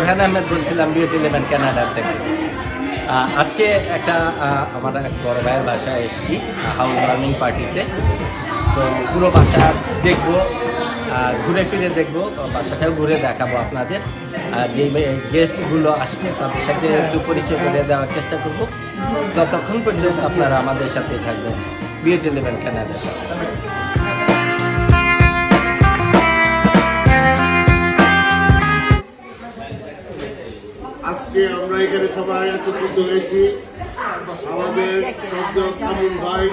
ফরহান আহমেদ বলছিলাম beauty eleven Canada থেকে। আজকে একটা আমার এক বড় ভাইয়ের বাসায় এসেছি হাউস ওয়ার্মিং পার্টিতে। তো পুরো বাসা দেখবো, ঘুরে ফিরে দেখবো, বাসাটাও ঘুরে দেখাবো আপনাদের। যে গেস্টগুলো আসছে তাদের সাথে একটু পরিচয় করে দেওয়ার চেষ্টা করবো। ততক্ষণ পর্যন্ত আপনারা আমাদের সাথে থাকবেন বিউটি ইলেভেন কানাডার সাথে। আজকে আমরা এখানে সবাই একত্রিত হয়েছি আমাদের সদ্য কামিল ভাই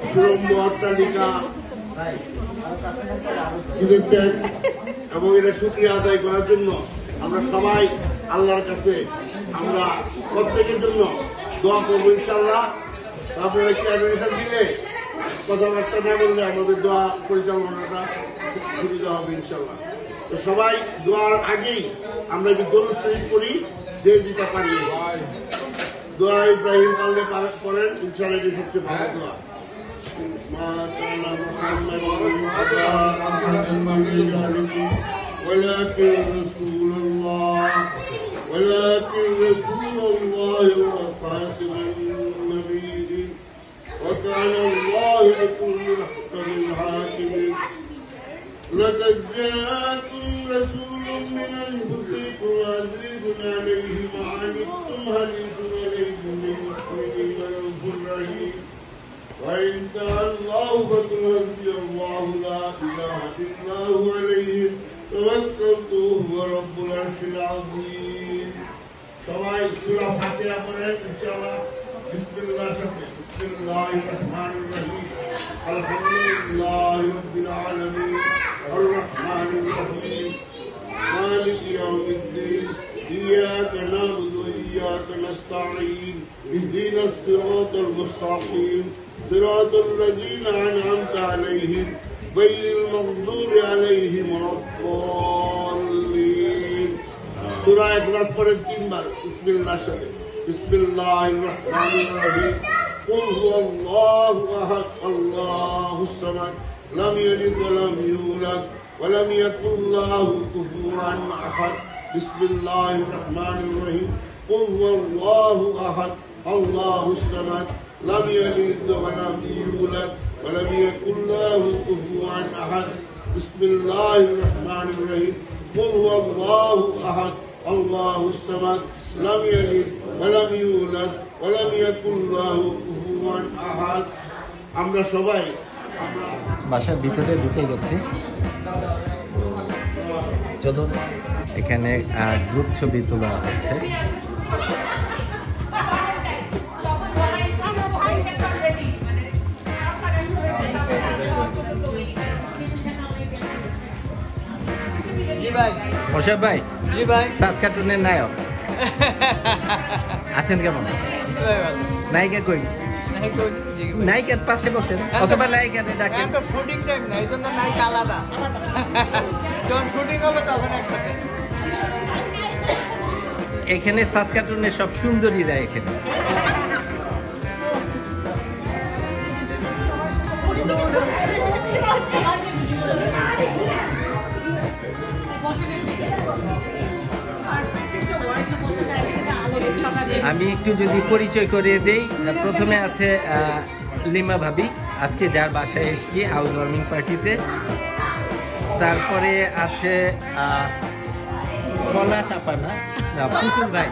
সুরম্ভ অট্টালিকা কিনেছেন এবং এটা শুকরিয়া আদায় করার জন্য আমরা সবাই আল্লাহর কাছে আমরা প্রত্যেকের জন্য দোয়া করবো ইনশাল্লাহ। আপনারা একটু অ্যাডমিশন দিলে কথাবার্তা না বললে আমাদের দোয়া পরিচালনাটা সুবিধা হবে ইনশাল্লাহ। তো সবাই দোয়ার আগেই আমরা যদি দরুদ শরীফ করি, যে যেটা পারি দোয়া ইব্রাহিম পারলে করেন ইনশাল্লাহ, এটি সবচেয়ে ভালো দোয়া। ولكن رسول الله وخاتم النبيين وكان الله بكل محكم حاكم. لقد جاءكم رسول من أنفسكم عزيز عليه ما عنتم حريص عليكم بالمؤمنين رؤوف رحيم. وإن تولوا فقل حسبي الله لا إله إلا هو عليه توكلت وهو رب العرش العظيم. সবাই সূরা ফাতিহা পড়েন ইনশাআল্লাহ। বিসমিল্লাহির রহমানির রহিম। আলহামদুলিল্লাহি রাব্বিল আলামিন আর রহমানির রহিম মালিকি ইয়াউমিদ্দিন ইয়্যাকা না'বুদু ওয়া ইয়্যাকা নাস্তাঈন ইহদিনাস সিরাতাল মুস্তাকিম সিরাতাল লাযীনা আন'আমতা আলাইহিম গায়রিল মাগদুবি আলাইহিম ওয়ালাদ-দাল্লিন। সূরা ইখলাস পড়েন তিনবার বিসমিল্লাহ সাথে। বিসমিল্লাহির রহমানির রহিম। কুল হুয়াল্লাহু আহাদ আল্লাহুস সামাদ লাম ইয়ালিদ ওয়া লাম ইউলাদ ওয়া লাম ইয়াকুল লাহু কুফুওয়ান আহাদ। বিসমিল্লাহির রহমানির রহিম। কুল হুয়াল্লাহু আহাদ আল্লাহুস সামাদ লাম ইয়ালিদ ওয়া লাম ইউলাদ ওয়া লাম ইয়াকুল লাহু কুফুওয়ান আহাদ। বিসমিল্লাহির রহমানির রহিম। কুল হুয়াল্লাহু আহাদ আল্লাহুস সামাদ লাম ইয়ালিদ ওয়া লাম ইউলাদ ওয়া লাম ইয়াকুল লাহু কুফুওয়ান আহাদ। আমরা সবাই বাসার ভিতরে ঢুকে গেছি। চলুন এখানে গ্রুপ ছবি তোলা হচ্ছে। মোশাররফ ভাই, সাসকাটুনের নায়ক আছেন কেমন? নায়িকা কই? নায়িকার পাশে বসেন অথবা নায়িকাকে ডাকেন। তো শুটিং টাইম না, এই জন্য নায়িকা আলাদা। যখন শুটিং হবে তখন একসাথে। এখানে সাসকাটুনের সব সুন্দরীরা এখানে। আমি একটু যদি পরিচয় করে দেই, প্রথমে আছে লিমা ভাবি, আজকে যার বাসায় এসেছি হাউস ওয়ার্মিং পার্টিতে। তারপরে আছে পলাশ আপা, না পুতুল ভাই।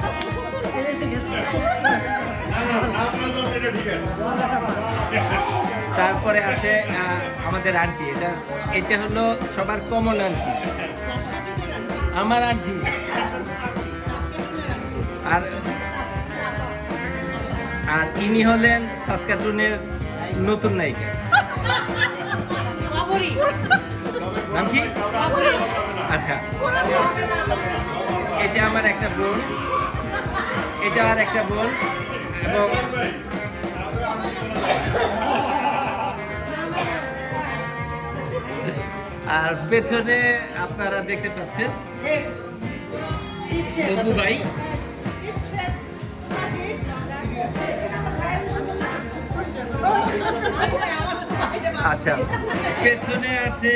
তারপরে আছে আমাদের আন্টি, এটা হলো সবার কমন আন্টি, আমার আন্টি। আর ইনি হলেন সাসকাটুনের নতুন নায়িকা। নাম কি? আচ্ছা, এটা আমার একটা বোন, এটা আর একটা বোন, এবং আর পেছনে আপনারা দেখতে পাচ্ছেন অপু ভাই। আচ্ছা, পেছনে আছে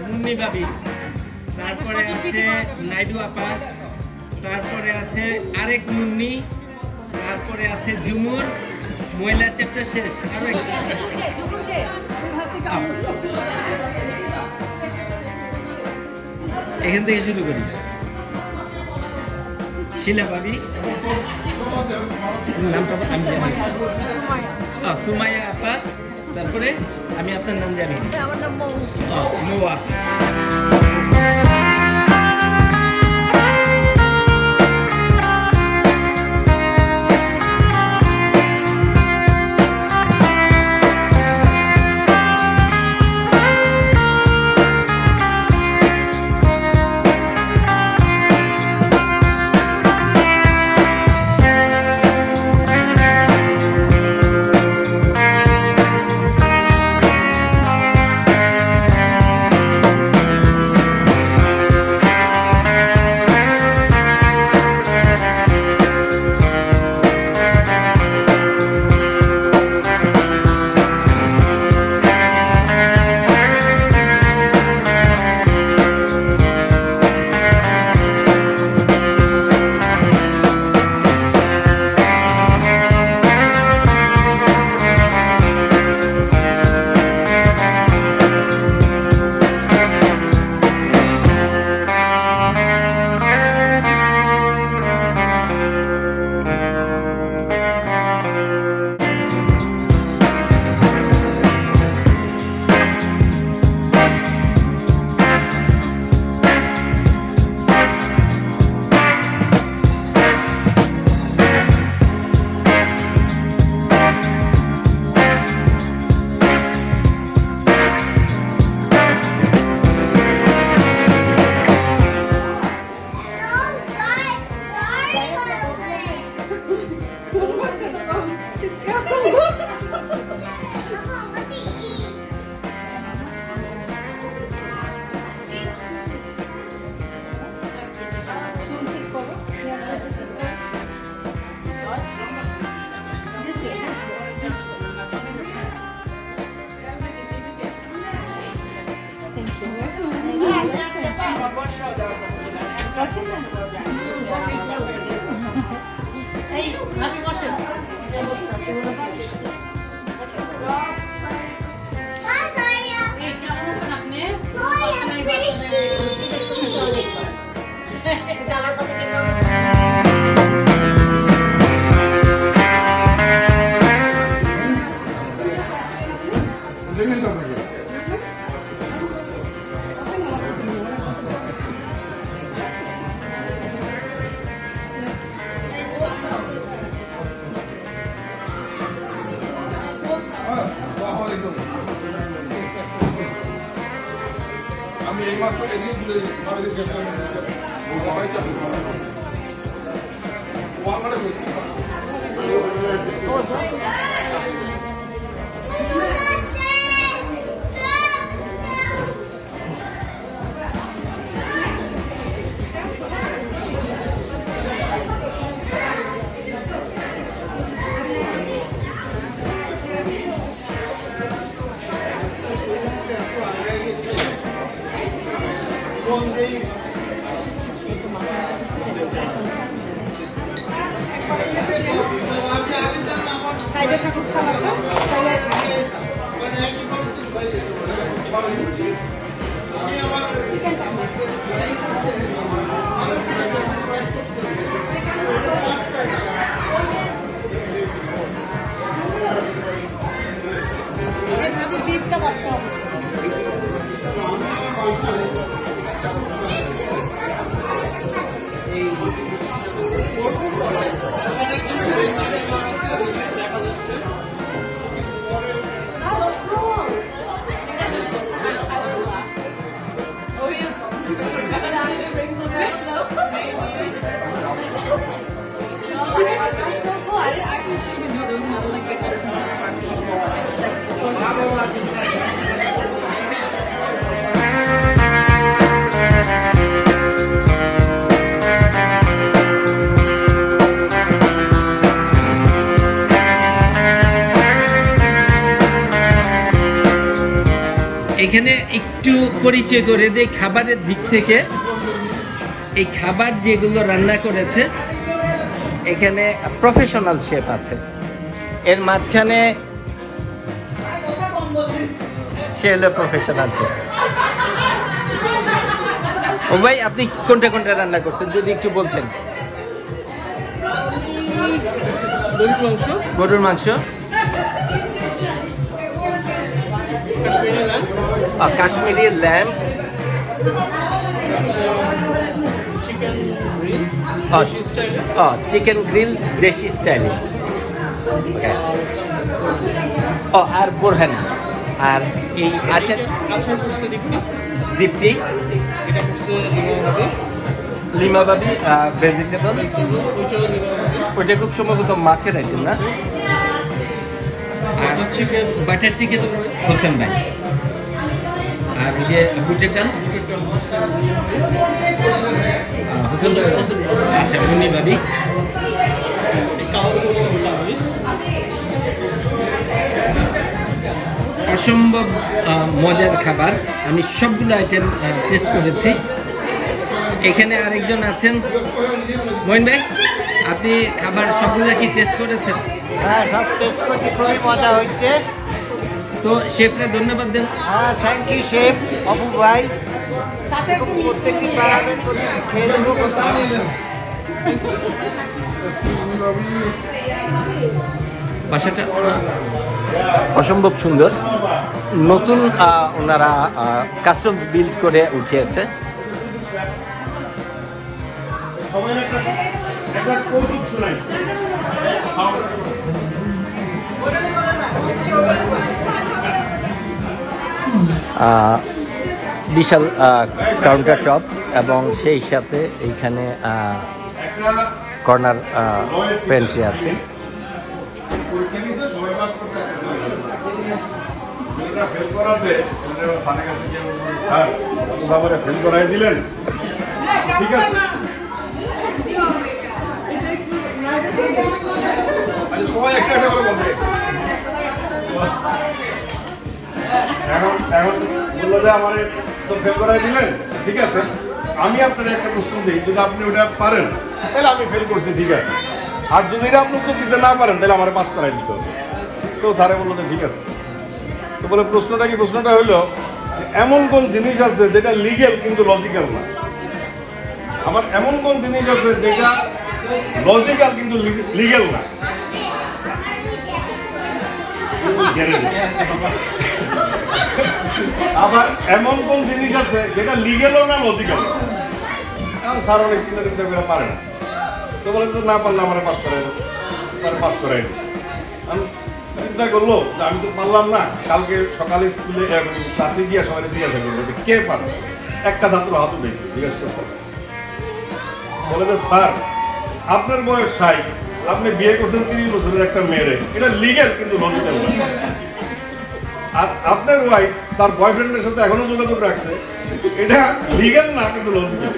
মুন্নি ভাবি, তারপরে আছে নাইডু আপা, তারপরে আছে আরেক মুন্নি, তারপরে আছে ঝুমুর, মহিলার চ্যাপ্টার শেষ। আরো এখান থেকে শুরু করি। শিলা ভাবি, নামটা আমি জানি, সুমাইয়া আপা, তারপরে আমি আপনার নাম জানি, আমার নাম মৌ। মৌয়া। আমি এইমাত্র এগিয়ে তুলে সাইডে থাকুক সালাদটা তাহলে এভাবে বিফটা করতে হবে। এখানে একটু পরিচয় করে দেই খাবারের দিক থেকে। এই খাবার যেগুলো রান্না করেছে এখানে প্রফেশনাল শেফ আছে, এর মাঝখানে সে হলো প্রফেশনাল শেফ। ও ভাই, আপনি কোনটা কোনটা রান্না করছেন যদি একটু বলতেন? গরুর মাংস, কাশ্মীরি ল্যাম্প, চিকেন গ্রিল দেশি স্টাইলে, আর বোরহান, আর এই আছে দীপ্তি, লিমাবাবি ভেজিটেবল, ওইটা খুব সম্ভবত মাছের আইটেম না? আর বাটার চিকেন হোসেন ভাই, আর ওই যে বুটের ডাল হোসেন ভাই, আচ্ছা মুন্নি বাবি। অসম্ভব মজার খাবার, আমি সবগুলো আইটেম টেস্ট করেছি। এখানে আরেকজন আছেন মইন ভাই, আপনি খাবার সবগুলো কি টেস্ট করেছেন? হ্যাঁ, সব টেস্ট করছি, খুবই মজা হয়েছে। তো শেফরা ধন্যবাদ দেন। হ্যাঁ, থ্যাংক ইউ শেফ অপু ভাই, প্রত্যেকদিন বানাবেন, খেয়ে দেবো। বাসাটা অসম্ভব সুন্দর, নতুন ওনারা কাস্টমস বিল্ড করে উঠিয়েছে। বিশাল কাউন্টার টপ এবং সেই সাথে এইখানে কর্নার পেন্ট্রি আছে। ঠিক আছে, সবাই একটা একটা করে বলবে। এখন বললো যে আমার তো ফেল করাই দিলেন, ঠিক আছে, আমি আপনার একটা প্রশ্ন দিই, যদি আপনি ওটা পারেন তাহলে আমি ফেল করছি, ঠিক আছে, আর যদি এটা আপনি উত্তর দিতে না পারেন তাহলে আমার পাস করাই দিতে হবে। তো স্যারে বললো যে ঠিক আছে। তো বলে প্রশ্নটা কি? প্রশ্নটা হলো এমন কোন জিনিস আছে যেটা লিগেল কিন্তু লজিক্যাল না? আবার এমন কোন জিনিস আছে যেটা লজিক্যাল কিন্তু লিগেল না? আবার এমন কোন জিনিস আছে যেটা লিগেলও না লজিক্যাল? স্যার অনেক চিন্তা চিন্তা করে পারে না। তো বলে তো না পারলে আমার পাস করাই দেবো, তারা পাস করাই দিচ্ছে। আমি চিন্তা করলো যে আমি তো পারলাম না, কালকে সকালে স্কুলে ক্লাসে গিয়ে সবাই জিজ্ঞাসা করবো যে কে পারে। একটা ছাত্র হাত উঠেছে, জিজ্ঞাসা করছে, বলে যে স্যার আপনার বয়স 60, আপনি বিয়ে করছেন 30 বছরের একটা মেয়েরে, এটা লিগেল কিন্তু লজিক্যাল না। আর আপনার ওয়াইফ তার বয়ফ্রেন্ডের সাথে এখনো যোগাযোগ রাখছে, এটা লিগেল না কিন্তু লজিক্যাল।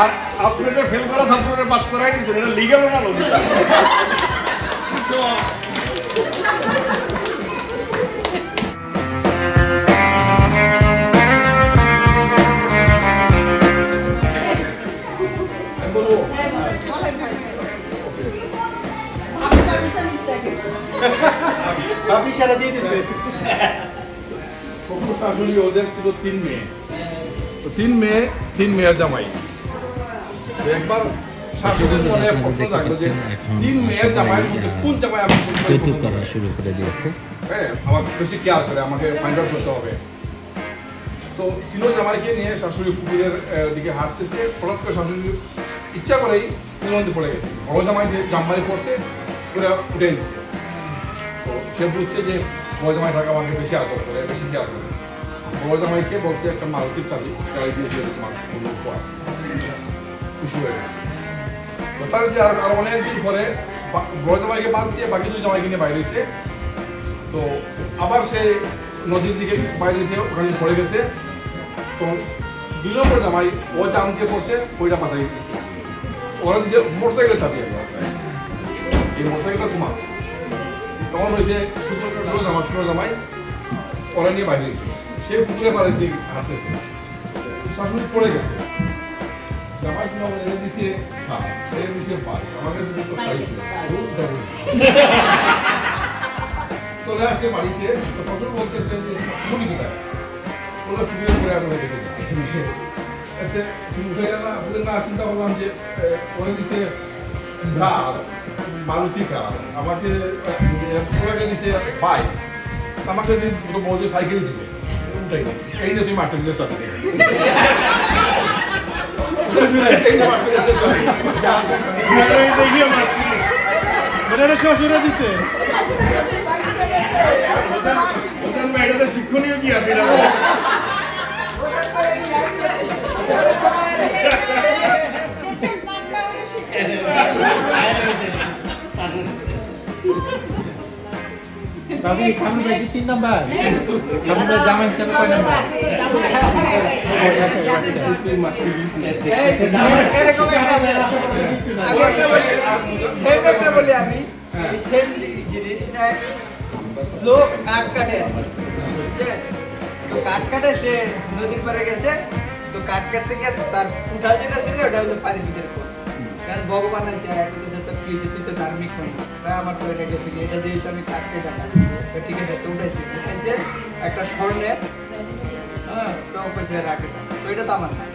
আর আপনি যে ফেল করা ছাত্ররা পাস করাই দিচ্ছেন, এটা লিগেল না লজিক্যাল? আপনি সারা দিয়ে দিতে শাশুড়ি, ওদের ছিল 3 মেয়ে, তো 3 মেয়ের জামাই। একবার শাশুড়ির মনে প্রশ্ন জাগলো যে 3 মেয়ের জামাইয়ের মধ্যে কোন জামাই আমি যৌতুক করা শুরু করে দিয়েছে। হ্যাঁ, আমার বেশি কেয়ার করে, আমাকে ফাইন্ড আউট করতে হবে। তো 3 জামাইকে নিয়ে শাশুড়ি পুকুরের দিকে হাঁটতেছে, হঠাৎ করে শাশুড়ি ইচ্ছা করেই মধ্যে পড়ে গেছে। বড় জামাই যে জাম্বারি পড়তে ওরা উঠে দিচ্ছে। তো সে বুঝছে যে বড় জামাই টাকা আমাকে বেশি আদর করে, বেশি কেয়ার করে। বড় জামাইকে বলছে একটা মারুতির চাবি খুশি হয়ে গেছে। তো তার যে আর অনেকদিন পরে বড় জামাইকে বাদ দিয়ে বাকি 2 জামাইকে নিয়ে বাইরে হয়েছে। তো আবার সে নদীর দিকে বাইরে এসে ওখানে পড়ে গেছে। তো 2 নম্বর জামাই ও জামকে পড়ছে, ওইটা বাঁচাই দিচ্ছে। ওরা দিচ্ছে মোটরসাইকেলের চাবি, এই মোটরসাইকেলটা তোমার। তখন হয়েছে ছোট জামাই ওরা নিয়ে বাইরে গেছে। সে পুকুরে পাড়ের দিকে হাঁটতেছে। শাশুড়ি পড়ে গেছে জামাই শুনে এনে দিছে খাওয়া এনে দিছে পাল আমাকে দিতে তো খাই চলে আসছে বাড়িতে শ্বশুর বলতেছে যে তুমি কোথায় ওগুলো টুপি করে আনা হয়ে গেছে এতে তুমি উঠে গেল না বলে না চিন্তা করলাম যে ওরে দিতে কার মারুতি কার আমাকে ওনাকে দিতে বাইক আমাকে যদি বলছে সাইকেল দিতে উঠাই এই না তুমি মারতে দিতে চাচ্ছি শ্বশুরে দিতে শিক্ষণীয় কি আছে দাদি খানু ভাই কি 3 নাম্বার খানু ভাই জামাই হিসেবে কয় নাম্বার এরকম একটা বলি আমি সেম জিনিস লোক কাঠ কাটে তো কাঠ কাটে সে নদীর পাড়ে গেছে তো কাঠ কাটতে গিয়ে তার উঠা যেটা ছিল ওটা হলো পানির ভিতরে পড়ছে কারণ ভগবান আছে তোর কি হয়েছে তুই তো ধার্মিক মানুষ আমার তো এটা গেছে এটা দিয়ে তো আমি কাটতে যাবো ঠিক আছে তো উঠেছি উঠেছে একটা স্বর্ণের হ্যাঁ তো পয়সা রাখে তো এটা তো আমার না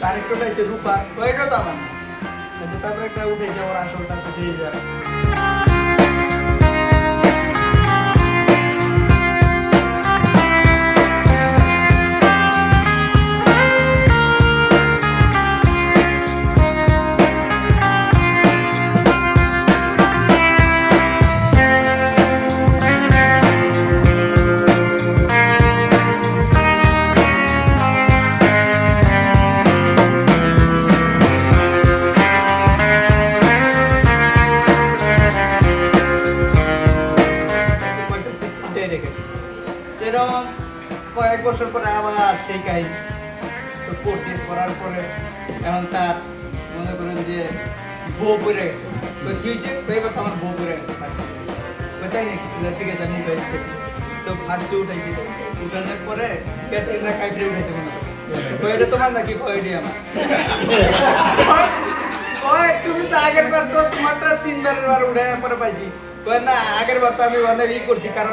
তার একটা উঠেছে রূপা তো এটাও তো আমার না তারপর একটা উঠেছে ওর আসলটা পৌঁছে যায় কয়েক বছর পরে আবার সেই কাহিনী তো পড়ছে পড়ার পরে এখন তার মনে করেন যে বউ পড়ে গেছে তো কি হয়েছে এবার তো আমার বউ পড়ে গেছে তাই নাকি ঠিক আছে আমি উঠাইছি তো ফার্স্টে উঠাইছি উঠানোর পরে ক্যাথরিনা কাইফরে উঠেছে মনে তো এটা তোমার নাকি কয়ডি আমার তুমি তো আগের বার তো তোমারটা 3 বার উঠে পরে পাইছি না আগের বার তো আমি অনেক ই করছি কারণ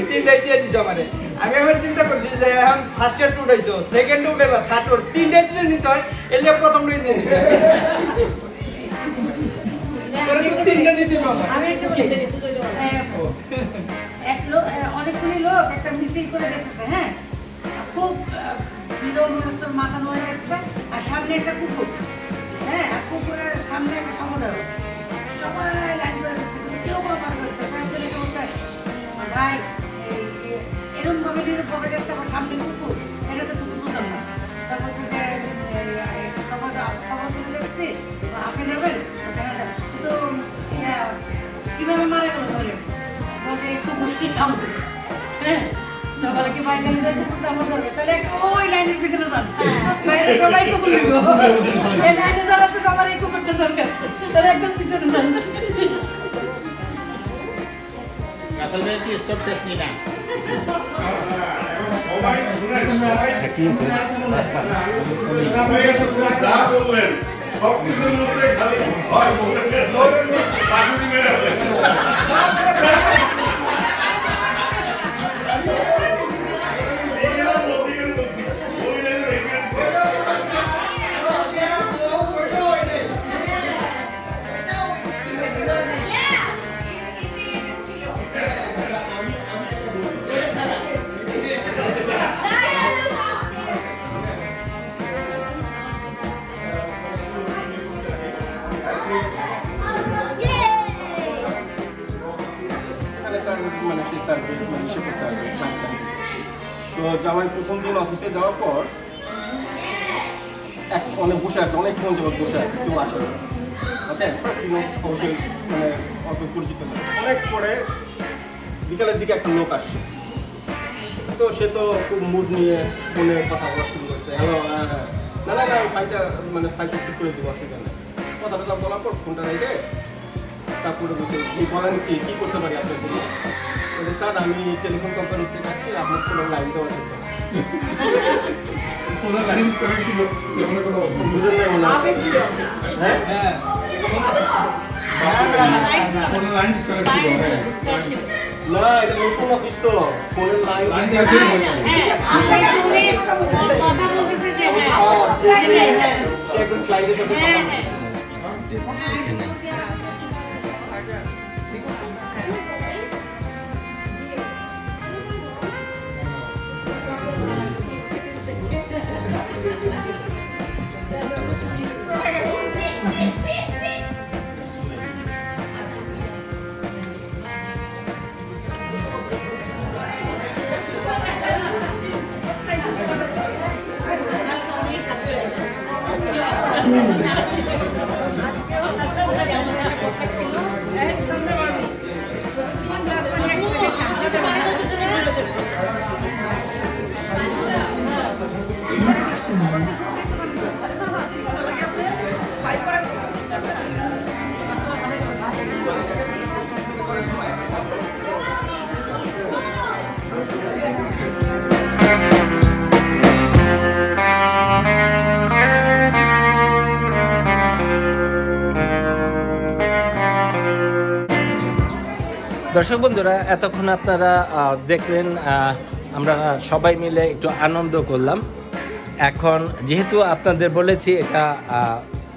3টাই দিয়ে দিছো আমারে আমি এবার চিন্তা করছি যে এখন ফার্স্ট ইয়ার উঠাইছো সেকেন্ড উঠাইবা থার্ড ওর 3টাই যদি নিতে হয় এর যে প্রথম নিয়ে দিছে পরে তো 3টা দিতে পারবো আমি একটু বলি এক লোক অনেকগুলি লোক একটা মিছিল করে দেখতেছে হ্যাঁ খুব হিরো মানুষের মাথা নোয়া দেখতেছে আর সামনে একটা কুকুর হ্যাঁ আর কুকুরের সামনে একটা সমুদ্র সবাই লাইন করে দিচ্ছে কেউ কোনো কথা করছে ভাই এরকম ভাবে নিরূপভাবে যাচ্ছে আমার সামনে কুকুর এটা তো কিছু বুঝলাম না তা বলছে যে সমাজ খবর শুনে দেখছি আপনি যাবেন কিন্তু কিভাবে মারা গেল বলে বলছে কুকুর কি খাবো হ্যাঁ বলে কি বাইরে গেলে কুকুরটা আমার দরকার তাহলে একটা ওই লাইনের পিছনে যান বাইরে সবাই কুকুর নিব এই লাইনে যারা তো সবার এই কুকুরটা দরকার তাহলে একদম পিছনে যান আসলে কি স্টপ শেষ নি না সবাই যা বললেন সবকিছুর মধ্যে খালি ভয় বললেন শাশুড়ি মেরে হলেন তো জামাই প্রথম দিন অফিসে যাওয়ার পর অনেক বসে আছে অনেকক্ষণ যাবত বসে আছে কেউ আসে না অবশ্যই মানে অত পরিচিত না অনেক পরে বিকালের দিকে একটা লোক আসছে তো সে তো খুব মুড নিয়ে ফোনে কথা বলা শুরু করছে হ্যালো না না না ফাইলটা ঠিক করে দেবো অসুবিধা নেই কথাটা বলার পর ফোনটা রেখে তারপরে বলছে বলেন কি করতে পারি আপনার জন্য বলে স্যার আমি টেলিফোন কোম্পানি থেকে আসছি আপনার ফোনের লাইন দেওয়া যেত ফোনের লাইন ডিসকানেক্ট ছিল ফোনে কথা বুঝতে পারবো না হ্যাঁ ফোনের লাইন ডিসকানেক্ট ছিল না এটা নতুন অফিস তো ফোনের লাইন কথা বলতেছে যে সে একদম ক্লায়েন্টের সাথে কথা বলছে দর্শক বন্ধুরা, এতক্ষণ আপনারা দেখলেন আমরা সবাই মিলে একটু আনন্দ করলাম। এখন যেহেতু আপনাদের বলেছি এটা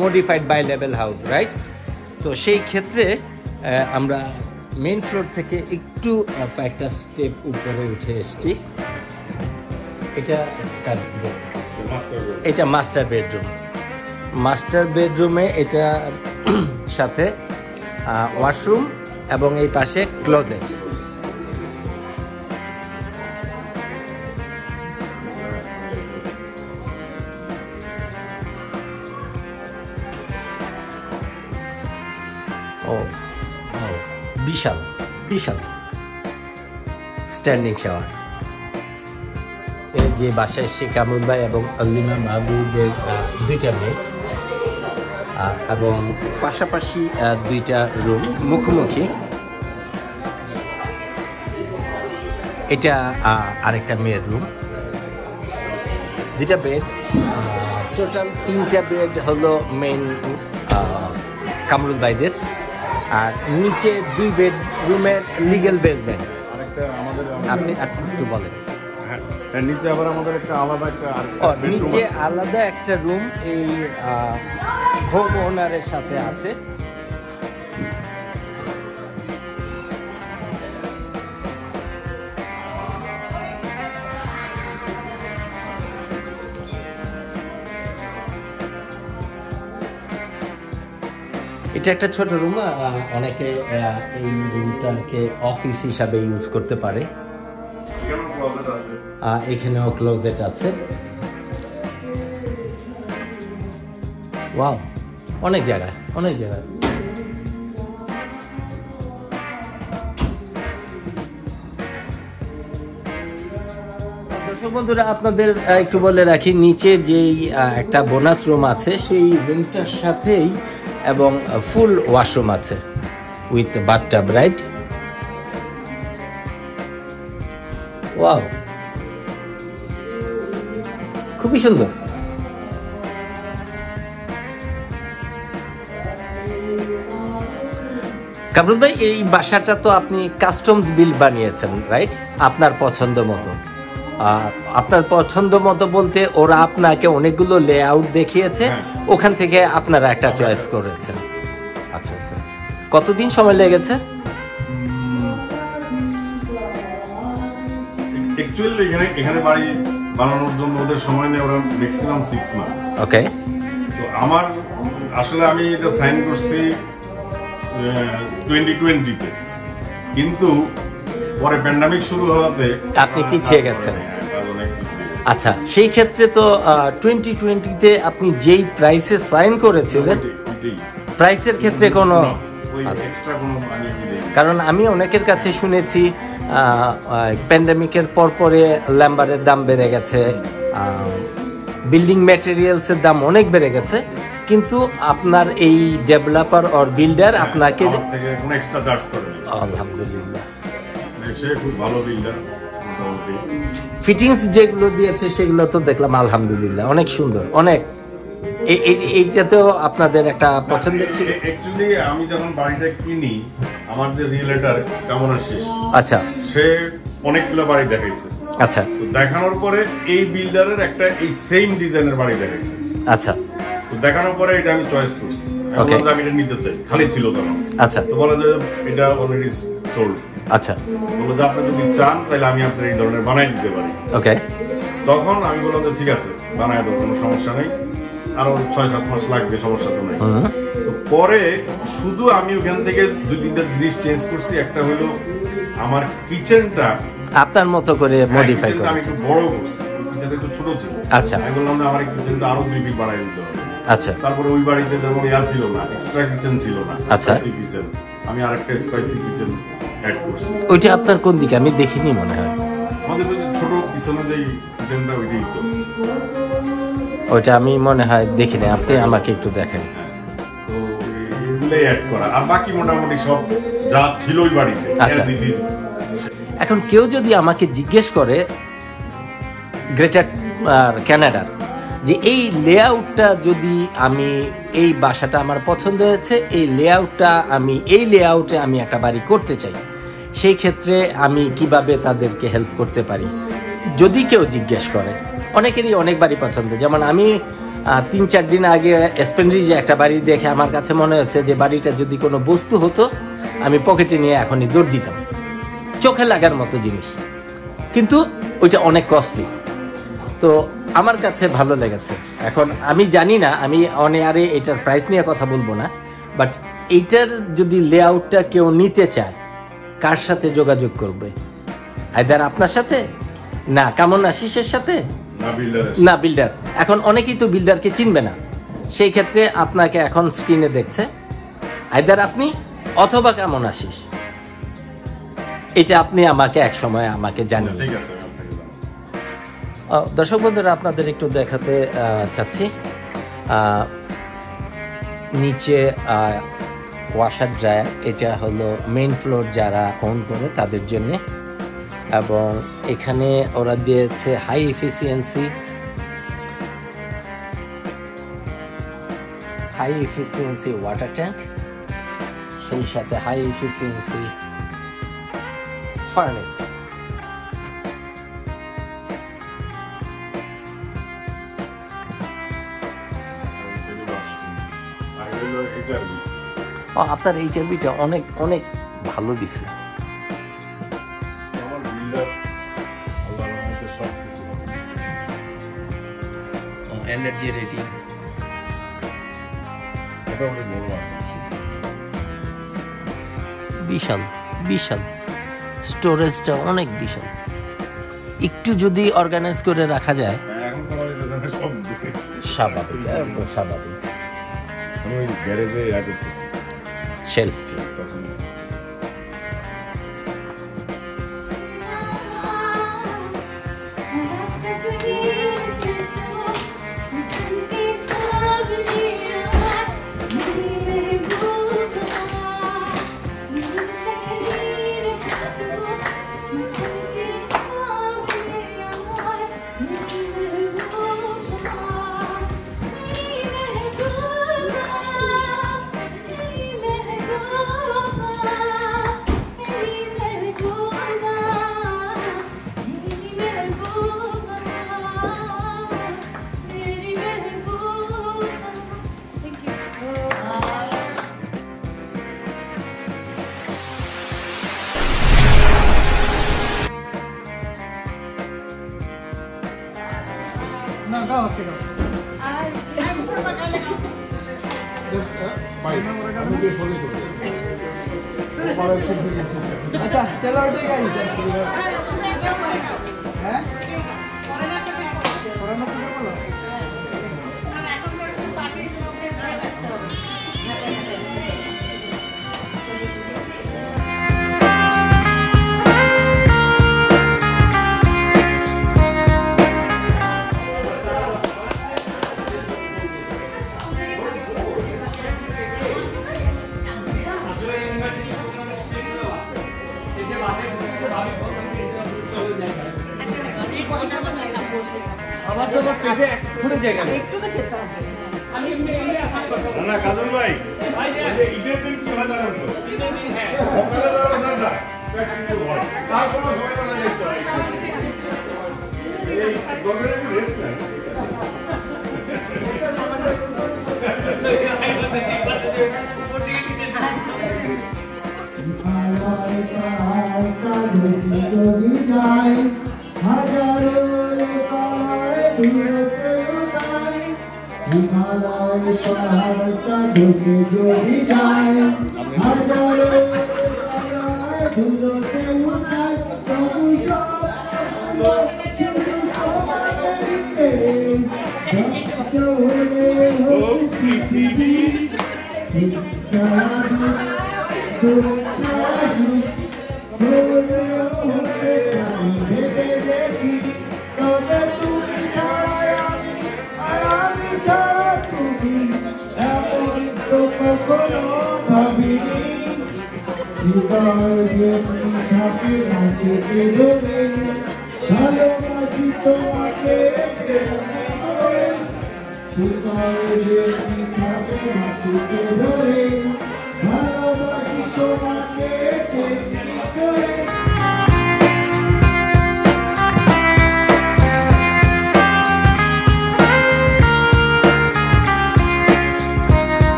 modified by level house, right? তো সেই ক্ষেত্রে আমরা মেইন ফ্লোর থেকে একটু কয়েকটা স্টেপ উপরে উঠে এসেছি। এটা মাস্টার বেডরুম। মাস্টার বেডরুমে এটার সাথে ওয়াশরুম এবং এই পাশে ক্লোজেট। ও বিশাল বিশাল স্ট্যান্ডিং শাওয়ার। এই যে বাসায় শেখ কামরুল ভাই এবং আলিমা মাহবুবের দুইটা মেয়ে এবং পাশাপাশি দুইটা রুম মুখোমুখি। এটা আরেকটা মেয়ের রুম। দুইটা বেড, টোটাল 3টা বেড হলো মেইন কামরুল ভাইদের, আর নিচে 2 বেডরুমের লিগ্যাল বেসমেন্ট। আপনি একটু বলেন। নিচে আবার আমাদের একটা আলাদা একটা নিচে আলাদা একটা রুম এই হোম ওনারের সাথে আছে। এটা একটা ছোট রুম, অনেকে এই রুমটাকে অফিস হিসাবে ইউজ করতে পারে। এখানেও ক্লোজেট আছে। ওয়াও, অনেক জায়গা, অনেক জায়গা। দর্শক বন্ধুরা, আপনাদের একটু বলে রাখি, নিচে যেই একটা বোনাস রুম আছে সেই রুমটার সাথেই এবং ফুল ওয়াশরুম আছে উইথ বাথটাব, রাইট? ওয়াও, খুবই সুন্দর। কামরুল ভাই, এই বাসাটা তো আপনি কাস্টমস বিল্ড বানিয়েছেন, রাইট? আপনার পছন্দ মতো। আপনার পছন্দ মতো বলতে ওরা আপনাকে অনেকগুলো লেআউট দেখিয়েছে, ওখান থেকে আপনারা একটা চয়েস করেছেন। আচ্ছা আচ্ছা, কতদিন সময় লেগেছে? অ্যাকচুয়ালি এখানে বাড়ি বানানোর জন্য ওদের সময় নেই, ওরা ম্যাক্সিমাম 6 মান্থ। ওকে। তো আমার আসলে আমি এটা সাইন করছি 2020-তে, কিন্তু পরে প্যান্ডামিক শুরু হওয়াতে আপনি পিছিয়ে গেছেন। আচ্ছা, সেই ক্ষেত্রে তো 2020-তে আপনি যেই প্রাইসে সাইন করেছিলেন, প্রাইসের ক্ষেত্রে কোনো কারণ আমি অনেকের কাছে শুনেছি প্যান্ডামিকের পরে ল্যাম্বারের দাম বেড়ে গেছে, বিল্ডিং ম্যাটেরিয়ালসের দাম অনেক বেড়ে গেছে, কিন্তু আপনার এই ডেভেলপার অর বিল্ডার আপনাকে কোনো এক্সট্রা চার্জ করে। আলহামদুলিল্লাহ, সে খুব ভালো বিল্ডার, মোটামুটি। ফিটিংস যেগুলো দিয়েছে সেগুলো তো দেখলাম আলহামদুলিল্লাহ অনেক সুন্দর, অনেক। এইটাতেও আপনাদের একটা পছন্দের ছিল? অ্যাকচুয়ালি আমি যখন বাড়িটা কিনি, আমার যে রিয়েলেটার কেমন আসিস, আচ্ছা, সে অনেকগুলো বাড়ি দেখাইছে। আচ্ছা, তো দেখানোর পরে এই বিল্ডারের একটা এই সেম ডিজাইনের বাড়ি দেখাইছে। আচ্ছা, তো দেখানোর পরে এটা আমি চয়েস করছি, আমি এটা নিতে চাই, খালি ছিল তখন। আচ্ছা, তো বলে যে এটা অলরেডি সোল্ড। আচ্ছা, বলে যে আপনি যদি চান তাহলে আমি আপনার এই ধরনের বানাই দিতে পারি। ওকে। তখন আমি বললাম যে ঠিক আছে, বানাই দেবো, কোনো সমস্যা নেই, আরো 6-7 মাস লাগবে, সমস্যা তো নেই। তো পরে শুধু আমি ওখান থেকে 2-3টা জিনিস চেঞ্জ করছি। একটা হলো আমার কিচেনটা আপনার মতো করে মডিফাই আমি করেছেন। একটু বড় করছি, কিচেনটা একটু ছোট ছিল। আচ্ছা, আমি বললাম যে আমার কিচেনটা আরো 2 ফিট বাড়াই দিতে হবে। আচ্ছা, তারপরে ওই বাড়িতে যেমন ছিল না, এক্সট্রা কিচেন ছিল না, আচ্ছা, কিচেন, আমি আরেকটা স্পাইসি কিচেন অ্যাড করছি। ওইটা আপনার কোন দিকে? আমি দেখিনি মনে হয়। আমাদের ওই যে ছোট পিছনে যে কিচেনটা, ওইটাই তো। ওইটা আমি মনে হয় দেখিনি, আপনি আমাকে একটু দেখেন। তো এগুলোই অ্যাড করা, আর বাকি মোটামুটি সব যা ছিল ওই বাড়িতে। আচ্ছা। এখন কেউ যদি আমাকে জিজ্ঞেস করে গ্রেটার ক্যানাডার যে এই লেআউটটা যদি আমি, এই বাসাটা আমার পছন্দ হয়েছে, এই লেআউটটা আমি, এই লেআউটে আমি একটা বাড়ি করতে চাই, সেই ক্ষেত্রে আমি কিভাবে তাদেরকে হেল্প করতে পারি যদি কেউ জিজ্ঞেস করে? অনেকেরই অনেক বাড়ি পছন্দ। যেমন আমি 3-4 দিন আগে স্পেন্ড্রিজে একটা বাড়ি দেখে আমার কাছে মনে হচ্ছে যে বাড়িটা যদি কোনো বস্তু হতো আমি পকেটে নিয়ে এখনই দৌড় দিতাম, চোখে লাগার মতো জিনিস, কিন্তু ওইটা অনেক কস্টলি। তো আমার কাছে ভালো লেগেছে। এখন আমি জানি না, আমি অন এয়ারে এটার প্রাইস নিয়ে কথা বলবো না, বাট এইটার যদি লেআউটটা কেউ নিতে চায় কার সাথে যোগাযোগ করবে? আইদার আপনার সাথে, না কামন আশিসের সাথে, না বিল্ডার। এখন অনেকেই তো বিল্ডারকে চিনবে না, সেই ক্ষেত্রে আপনাকে এখন স্ক্রিনে দেখছে আইদার আপনি অথবা কেমন আশিস। এটা আপনি আমাকে এক সময় আমাকে জানিয়ে। ঠিক আছে। দর্শক বন্ধুরা, আপনাদের একটু দেখাতে চাচ্ছি, নিচে ওয়াশার ড্রায়ার, এটা হলো মেইন ফ্লোর যারা ওন করে তাদের জন্য, এবং এখানে ওরা দিয়েছে হাই এফিসিয়েন্সি ওয়াটার ট্যাঙ্ক, সেই সাথে হাই এফিসিয়েন্সি ফার্নেস। আপনার HRBটা অনেক অনেক ভালো দিছে। এনার্জি রেটিং বিশাল বিশাল, স্টোরেজটা অনেক বিশাল। একটু যদি অর্গানাইজ করে রাখা যায়, স্বাভাবিক স্বাভাবিক। গ্যারেজে করতেছি শেলফ। না দাও আপনি দাও। আচ্ছা চলো ওইটাই গাড়ি। হ্যাঁ এই যে বাসে ভাবি চলে যায়। এখানে একটু তো খেতে হবে। না কাজল ভাই ঈদের দিন কি হয় জানেন তো সকালে যাওয়া যায় না তারপর সকালবেলা যেতে হয় এই গরমের একটু রেস্ট নেয় हिमालय पहाड़ का धुके जो भी जाए हजारों धुलों से उठाए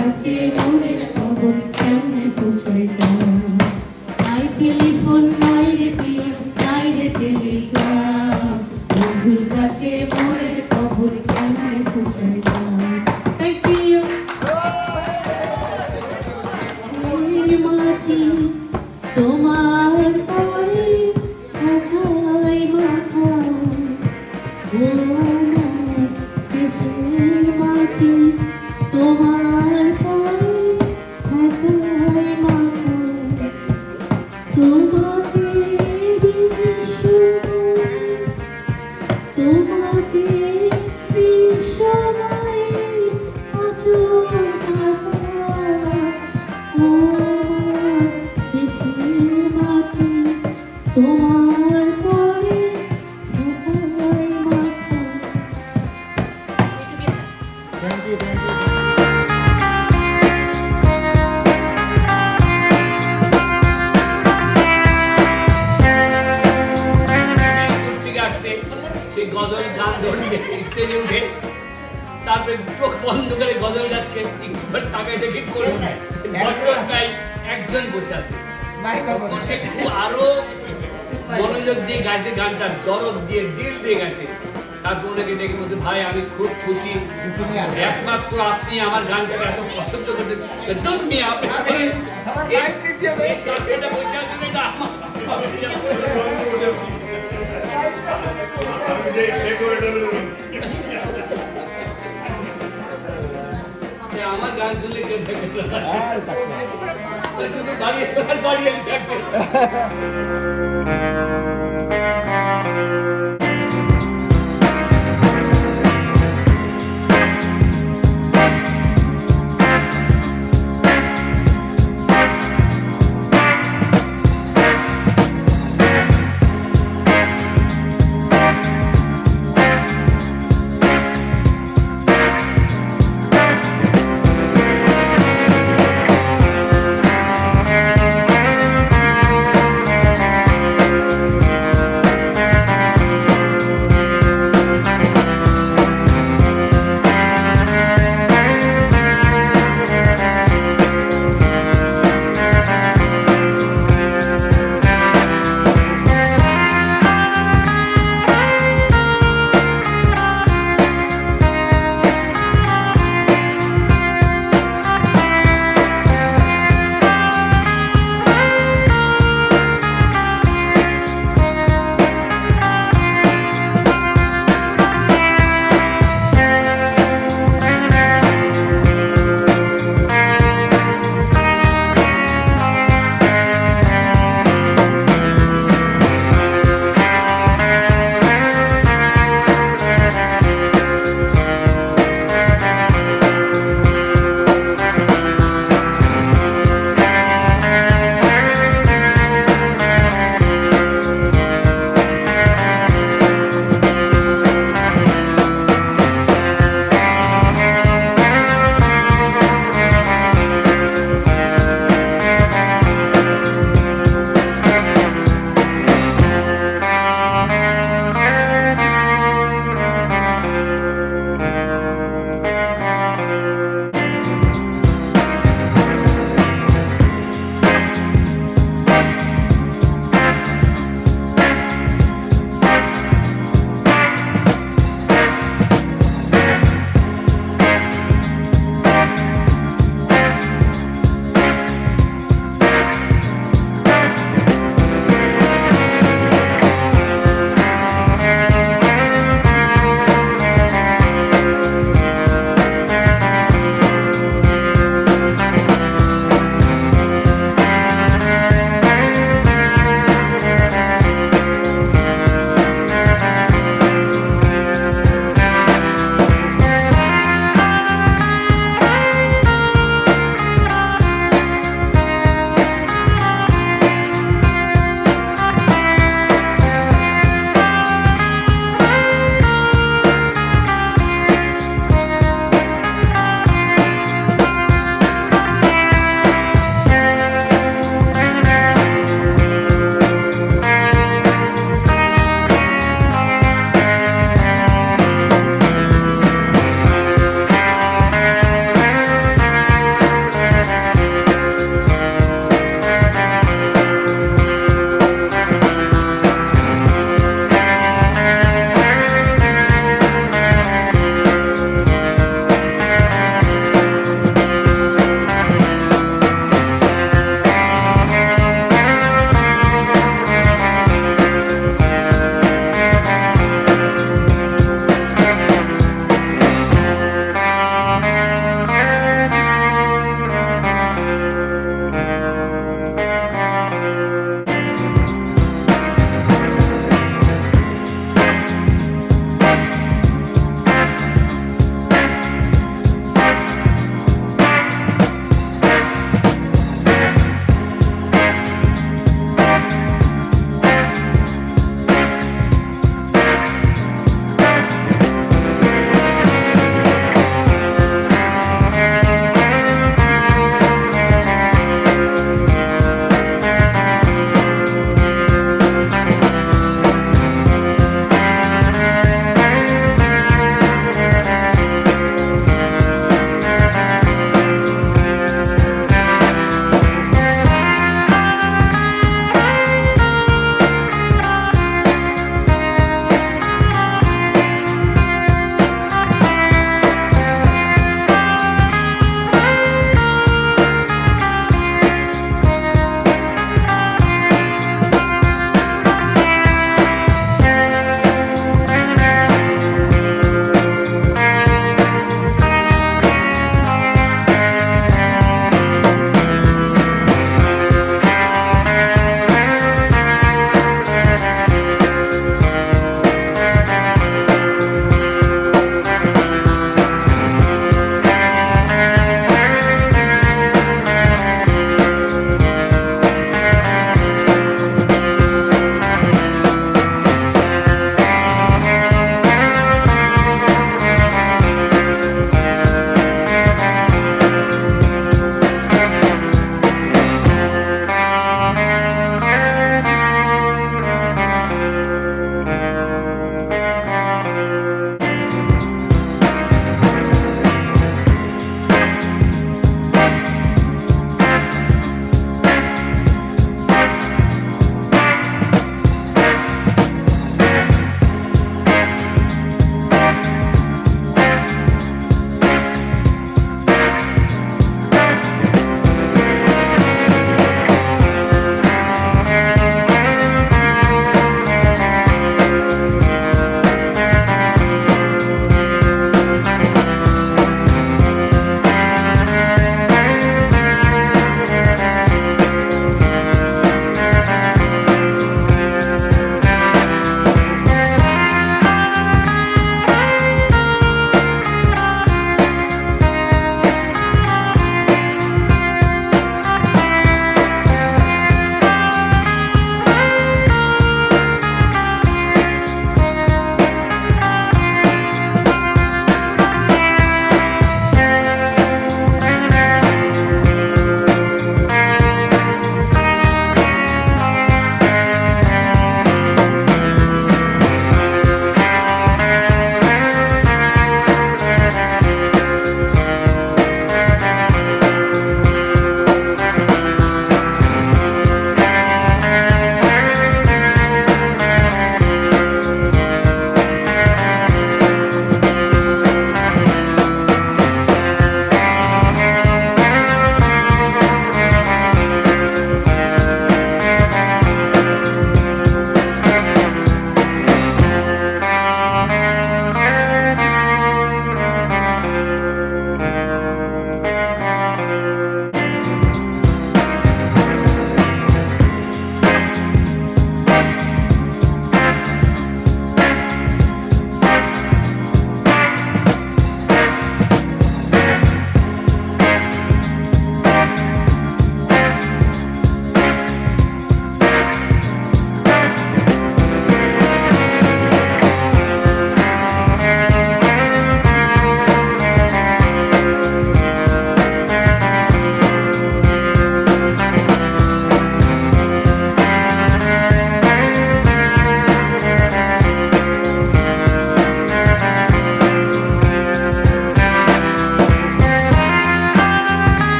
কাছে মনের খবর কেমনে পৌঁছাইতাম নাই টেলিফোন নাই রে প্রিয় নাই রে টেলিগ্রাম বন্ধুর কাছে মনের খবর কেমনে পৌঁছাইতাম তাই প্রিয় মাটি তোমার পরে ছাতায় মাথা ও আমার দেশের মাটি তোমার পরে ছাতায় মাথা তোমাকে বিশ্বময় আচর থাকা ও আমার দেশের মাটি তোমার পরে ছাতায় মাথা। সেই গজল গান ধরছে স্টেজে উঠে, তারপরে চোখ বন্ধ করে গজল গাচ্ছে, টাকায় দেখে একজন বসে আছে, সে আরো মনোযোগ দিয়ে গাইছে, গানটা দরদ দিয়ে দিল দিয়ে গেছে। তারপর ওনাকে ডেকে বলছে, ভাই আমি খুব খুশি, একমাত্র আপনি আমার গানটাকে এত পছন্দ করতে আপনি বসে আছেন, এটা আমার গান শুনলে কেউ থাকে শুধু বাড়িয়ে বাড়িয়ে থাকবে।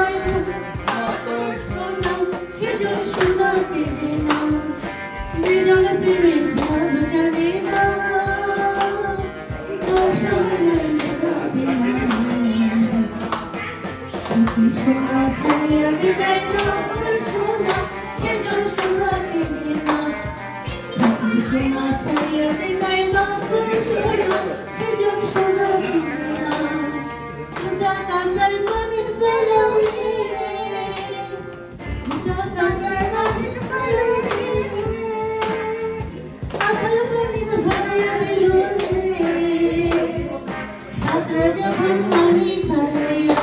যায় কত সোনা সেজন সোনা চেনে না বিরল প্রেমের ভাব জানে না সোনা ছাড়িয়া বিদায় না সোনা সেজন সোনা চেনে না সোনা ছাড়িয়া বিদায় না সোনা সেজন সোনা চেনে না জানা যায় মনের বেলায় জানা যায় মনের বেলায় আকাল মনের ভরাইয়া দিল সাদা যখন পানি খাইয়া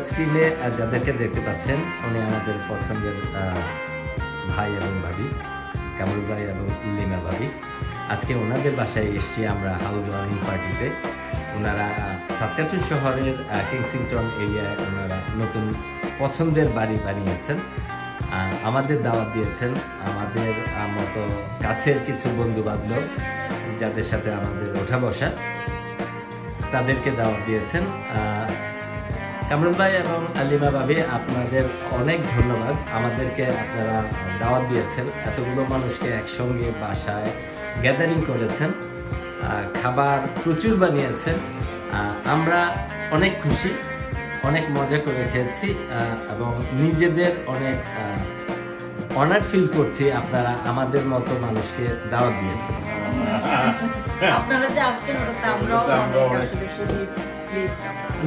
স্ক্রিনে যাদেরকে দেখতে পাচ্ছেন উনি আমাদের পছন্দের ভাই এবং ভাবি, কামরুল ভাই এবং লিমা ভাবি। আজকে ওনাদের বাসায় এসেছি আমরা হাউস ওয়ার্মিং পার্টিতে। ওনারা সাসকাচুন শহরের কিংসিংটন এরিয়ায় ওনারা নতুন পছন্দের বাড়ি বানিয়েছেন, আমাদের দাওয়াত দিয়েছেন। আমাদের মতো কাছের কিছু বন্ধু বান্ধব যাদের সাথে আমাদের ওঠা বসা, তাদেরকে দাওয়াত দিয়েছেন। কামরুল ভাই এবং লিমা ভাবি, আপনাদের অনেক ধন্যবাদ। আমাদেরকে আপনারা দাওয়াত দিয়েছেন, এতগুলো মানুষকে একসঙ্গে বাসায় গ্যাদারিং করেছেন, খাবার প্রচুর বানিয়েছেন। আমরা অনেক খুশি, অনেক মজা করে খেয়েছি এবং নিজেদের অনেক অনার ফিল করছি আপনারা আমাদের মতো মানুষকে দাওয়াত দিয়েছেন। আপনারা যে আসছেন ওটাতে আমরাও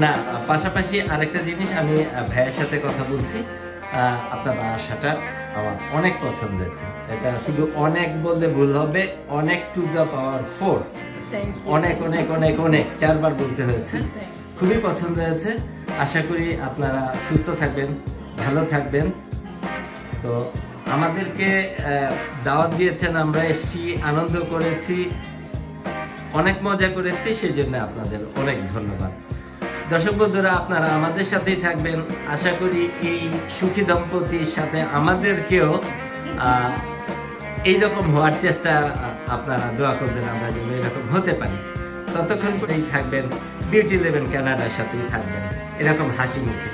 না, পাশাপাশি আরেকটা জিনিস আমি ভাইয়ের সাথে কথা বলছি, আপনার বাসাটা আমার অনেক পছন্দ হয়েছে। এটা শুধু অনেক বললে ভুল হবে, অনেক টু দ্য পাওয়ার 4, অনেক অনেক অনেক অনেক 4 বার বলতে হয়েছে। খুবই পছন্দ হয়েছে। আশা করি আপনারা সুস্থ থাকবেন, ভালো থাকবেন। তো আমাদেরকে দাওয়াত দিয়েছেন, আমরা এসেছি, আনন্দ করেছি, অনেক মজা করেছি, সেই জন্য আপনাদের অনেক ধন্যবাদ। দর্শক বন্ধুরা, আপনারা আমাদের সাথেই থাকবেন। আশা করি এই সুখী দম্পতির সাথে আমাদেরকেও এইরকম হওয়ার চেষ্টা আপনারা দোয়া করবেন, আমরা যেন এরকম হতে পারি। ততক্ষণ করেই থাকবেন বিউটি 11 কানাডার সাথেই থাকবেন এরকম হাসি মুখে।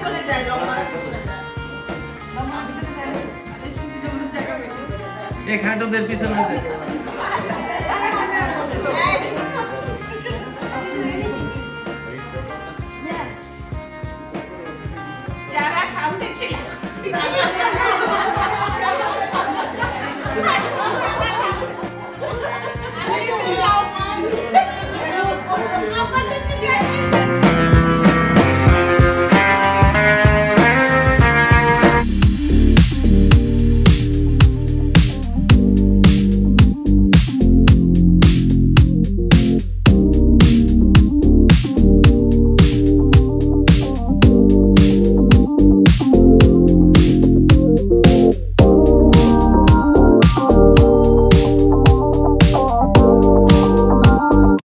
চলে যায় এই খাটোদের পিছনে যারা সামনে ছিল